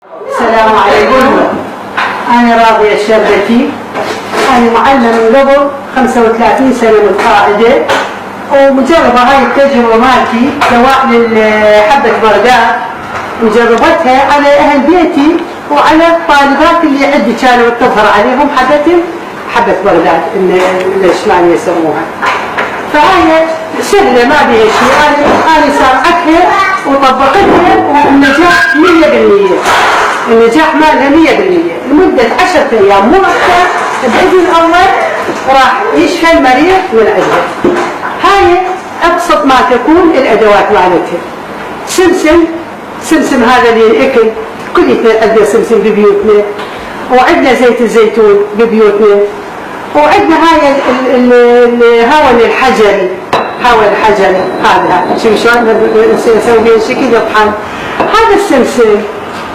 السلام عليكم. أنا راضية الشربتي، أنا معلمة من قبل 35 سنة متقاعدة، ومجربة هاي التجربة مالتي دواء لحبة بغداد، مجربتها على أهل بيتي وعلى الطالبات اللي عندي كانوا تظهر عليهم حبة بغداد الشمالية يسموها. فهي سهلة ما بيها شيء، أنا سامعتها وطبقتها والنجاح 100%. النجاح مالها 100% لمدة 10 أيام مو أكثر، بإذن الله راح يشفى المريض من عندها. هاي أبسط ما تكون الأدوات مالتها. سمسم هذا للأكل، كلنا عندنا سمسم ببيوتنا، وعندنا زيت الزيتون ببيوتنا، وعندنا هاي الهون الحجري، هذا شوف شلون نسوي به شكل يطحن. هذا السمسم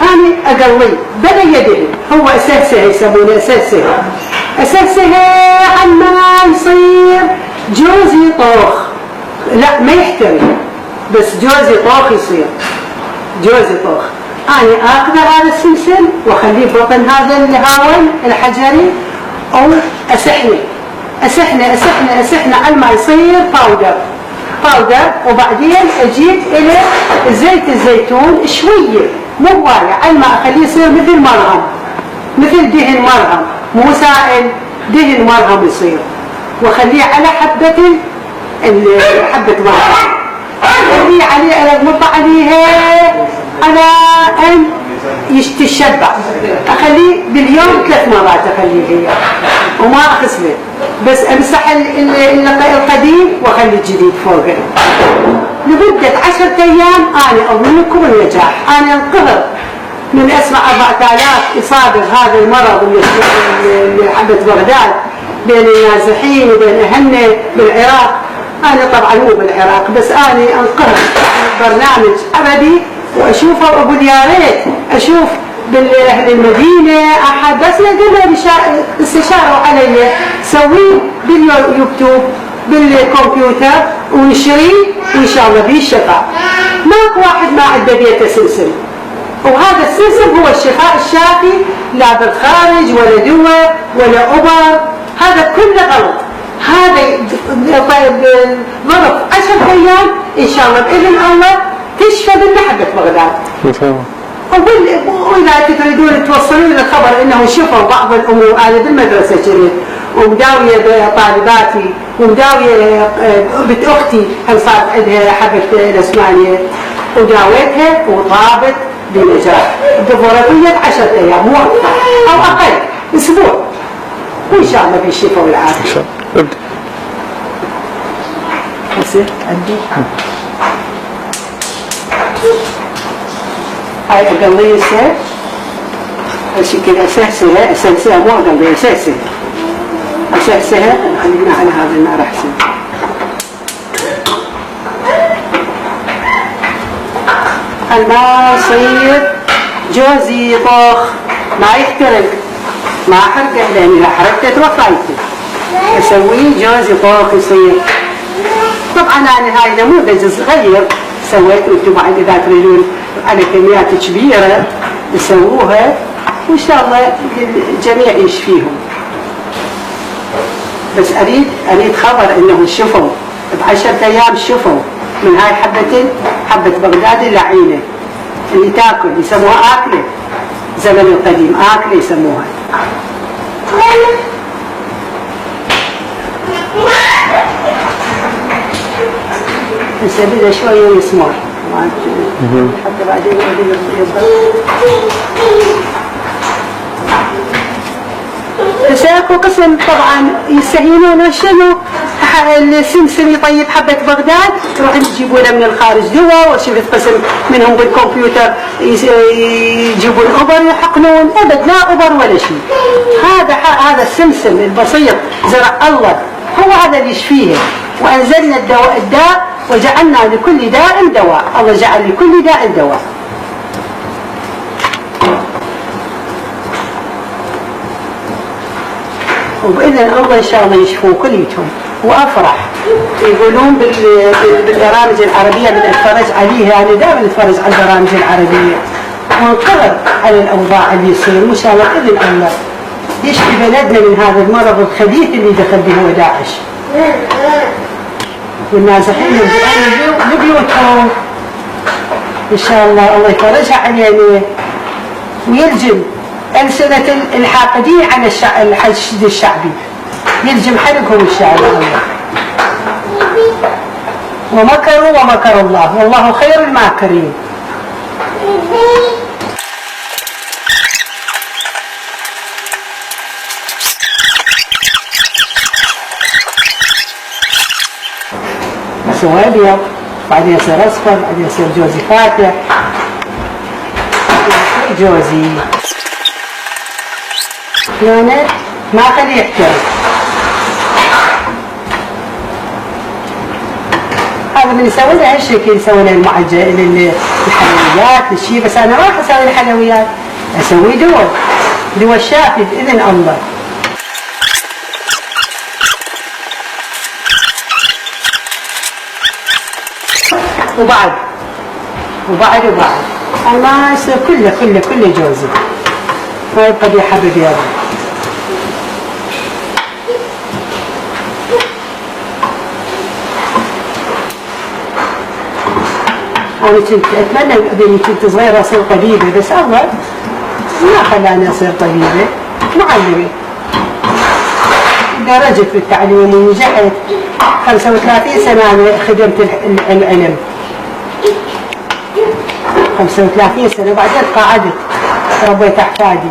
أنا أقليه بلا يدهن، هو أساسه يسمونه أساسه عما يصير جوز يطوخ، لا ما يحترق بس جوز يطوخ يصير جوز يطوخ. أنا آخذ هذا السمسم وأخليه بطن هذا الهاون الحجري، أو أسحنه على ما يصير باودر، وبعدين أجيب إلى زيت الزيتون شوية مو هواية، على ما أخليه يصير مثل مرهم، مثل دهن مرهم، مو سائل، دهن مرهم يصير، وأخليه على حبة مرهم، أخليه عليه أغمط عليها على أن تشبع. أخليه باليوم 3 مرات أخليه هي وما أغسله، بس أمسح القديم وأخلي الجديد فوقه لمدة 10 أيام. أنا أظن لكم النجاح. أنا انقهر من أسمع 4000 إصابة بهذا المرض اللي حبة بغداد بين النازحين وبين أهلنا بالعراق. أنا طبعا مو بالعراق، بس أنا انقهر برنامج عربي وأشوفه وأقول يا ريت أشوف بالأهل المدينة أحد، بس لقينا استشاروا علي سويه باليوتيوب بالكمبيوتر ونشريه إن شاء الله بالشفاء. ماكو واحد ما عنده بيته سلسل، وهذا السلسل هو الشفاء الشافي، لا بالخارج ولا دواء ولا أبر، هذا كله غلط. هذا ظرف 10 أيام إن شاء الله بإذن الله تشفى بالنحبة بغداد. وإذا تريدون توصلون لي الخبر إنه شفوا بعض الأمور، أنا بالمدرسة كنت ومداوية بطالباتي ومداوية بنت أختي هم صارت عندها حبة الأسمانية وداويتها وطابت بنجاح بظرفية 10 أيام مو أكثر أو أقل، أسبوع، وإن شاء الله بالشفاء والعافية. عندي هاي أقليسة الشكل أساسها مو أقلية أساسها خلينا على هذا النار أحسن. الماء يصير جوزي طوخ ما يحترق، ما أحرقه لأني إذا حرقته توفيته، أسويه جوزي طوخ يصير. طبعا أنا هاي نموذج صغير سويت، وانتم بعد إذا تريدون على كميات كبيرة يسووها وإن شاء الله الجميع يشفيهم. بس أريد خبر إنهم شفوا ب10 أيام، شفوا من هاي حبة بغداد اللعينة اللي تاكل، يسموها آكلة، زمن القديم آكلة يسموها. نسبيلها شوية يسمر حتى بعدين بس اكو قسم طبعا يستهينون شنو السمسم يطيب حبة بغداد يروحون يجيبونه من الخارج دواء، وشفت قسم منهم بالكمبيوتر يجيبون أبر يحقنون، أبد لا أبر ولا شيء. هذا السمسم البسيط زرع الله هو هذا اللي يشفيه، وأنزلنا الداء وجعلنا لكل داء دواء، الله جعل لكل داء دواء. وبإذن الله إن شاء الله يشفون كليتهم. وأفرح يقولون بالبرامج العربية بنتفرج عليها، أنا دائما أتفرج على البرامج العربية وانقهر على الأوضاع اللي يصير. وإن شاء الله بإذن الله يشفي بلدنا من هذا المرض الخبيث اللي دخل به هو داعش، والنازحين لبيوتهم إن شاء الله الله يفرجها علينا ويلجم ألسنة الحاقدين على الحشد الشعبي، يلجم حرقهم إن شاء الله. ومكروا ومكر الله والله خير الماكرين. سوى أبيض بعدين يصير أصفر بعدين يصير جوزي فاتح جوزي يعني ما خليه يحترم. هذا من يسوي له هالشكل يسوي له الحلويات الشيء، بس أنا ما راح أسوي الحلويات، أسوي دول شافي بإذن الله. وبعد الله يصير كله جوزي ما يبقى لي حبيبي يا رب. أنا كنت أتمنى بإني كنت صغيرة أصير طبيبة، بس الله ما خلاني أصير طبيبة، معلمة. درجت بالتعليم ونجحت 35 سنة أنا خدمت العلم 35 سنة، بعدين قعدت ربيت أحفادي.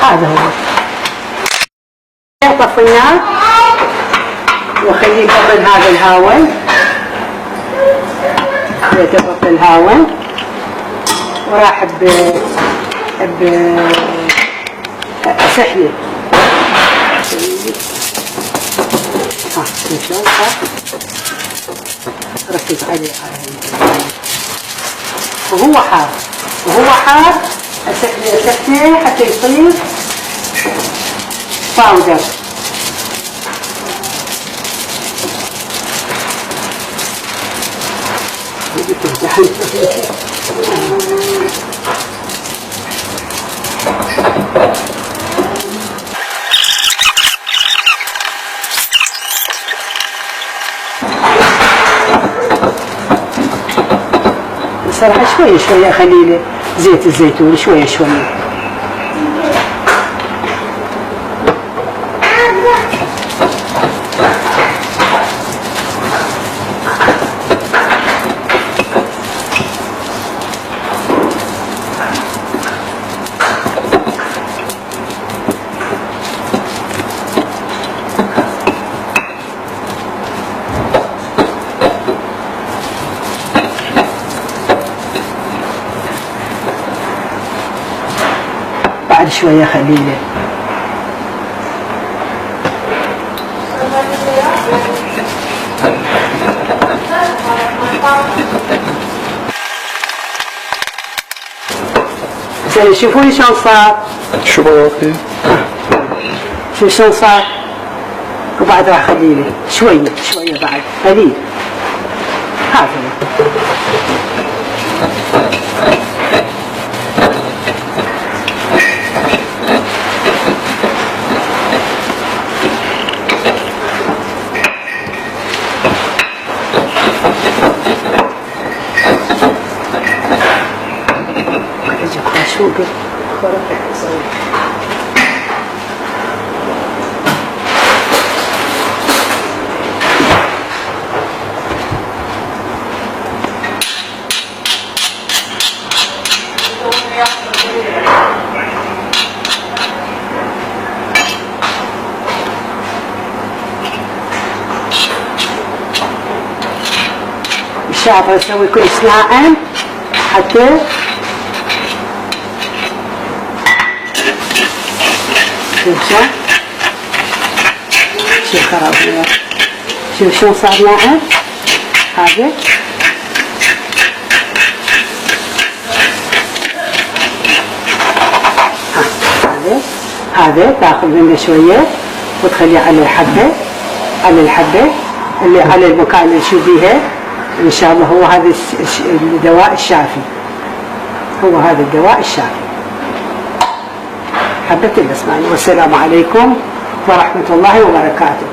هذا هو طفيناه وخليه يبطل هذا الهاون، يبطل الهاون وراح سحلي شلون ركز عليه وهو حار أسحله حتى يصير باودر. صراحة شوية أخلي له زيت الزيتون شوية. بعد شوية خليله زين. شوفوني شلون صار. شو بواقي؟ شوف شلون صار. وبعد راح خليله شوية بعد قليل. هذا شو قلت خرفت صغير. الشعب يسوي كل صناعة حتى شوف خراب. شوف شلون صار ناعم. هذا هذا تاخذ منه شويه وتخليه على الحبه، على الحبه اللي على المكان اللي تشوفيها ان شاء الله. هو هذا الدواء الشافي، هو هذا الدواء الشافي. حبة البسماني. والسلام عليكم ورحمة الله وبركاته.